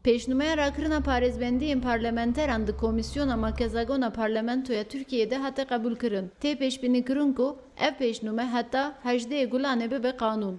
Pêşnûmeya rakirina parêzbendiyên parlamenteran di Komîsyona Makezagona Parlamentoya Tirkiyeyê de hate qebûlkirin. Tê pêşbînîkirin ku ev pêşnûme heta 18 Gulanê bibe qanûn.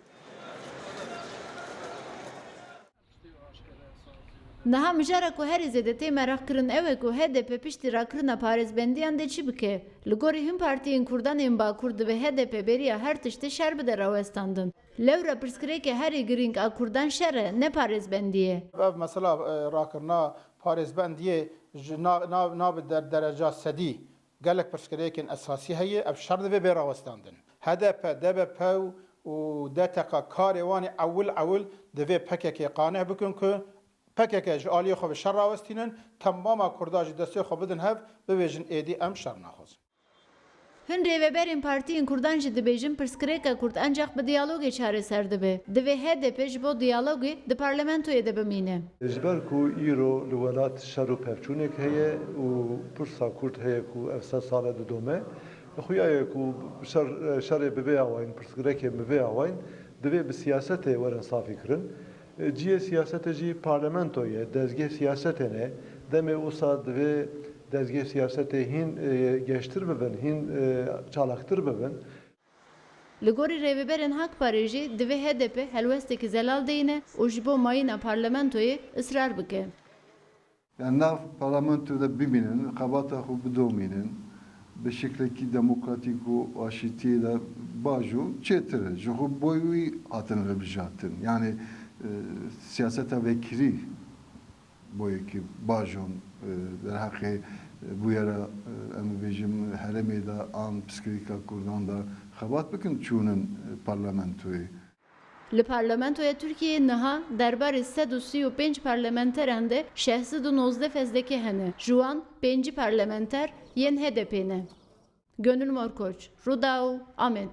Niha mijara ku herî zêde tê merakkirin ew e ku HDP piştî rakirina parêzbendiyan de çi bike? Li gorî hin partiyên Kurdan ên Bakur divê HDP bêriya her tiştê şer bide rawestandin. Lewra pirsgirêkê herî girîng a Kurdan şer e ne parêzbendiye. Ev mesela rakirina parêzbendiyê ji nav dereca sedî gelek pirsgirêkên esasî heye ev şer divê bê rawestandin. HDP, DBP û DTK karê wanê ewil divê PKK qaneh bikin ku PKK ji aliyê xwe bi şer rawestînin temama Kurda ji destê xwe bidin hev bibêjin êdî em şer naxwazin. Hin rêveberên partiyên Kurdan jî dibêjin pirsgirêka Kurd ancak bi diyalogê çareser dibe. Divê HDP ji bo diyalogê di parlamentoyê de bimîne. Ji ber ku îro li welat şer û pevçûnek heye û pirsa Kurd heye ku ev sed sal e didome, xuya ye ku şerê bi vê awayîn, pirsgirêkê bi vê awayîn divê bi siyasetê were safî kirin. Ciyê siyasetê jî parlamentoye, dezgeh siyasetê ne, demê wisa divê dezgeh siyasetê hîn geştir bibin, hîn çalaktir bibin. Li gorî rêveberên Hakparê jî divê HDP helwestekî zelal deyne û ji bo mayîna parlamentoyê ısrar bike. Yani nav parlamentoda bibinin, xebata xwe bidomînin, bi şeklekî demokratîk û aşîtiyê de baş û çêtir. Ji xwe boy wî hatin rêbijatin. Yani siyaseta vekirî boyekî baş û derheqê bu yere em bêjim herêmê de an psikîrîka Kurdan da xebat bikin çûnin parlamentoyê. Li parlamentoya Tirkiyeyê niha derbarê 135 parlamenteran de 619 fezlekê hene. Ji wan 5 parlamenter yên HDP ne. Gönül Morkoç, Rudaw, Amed.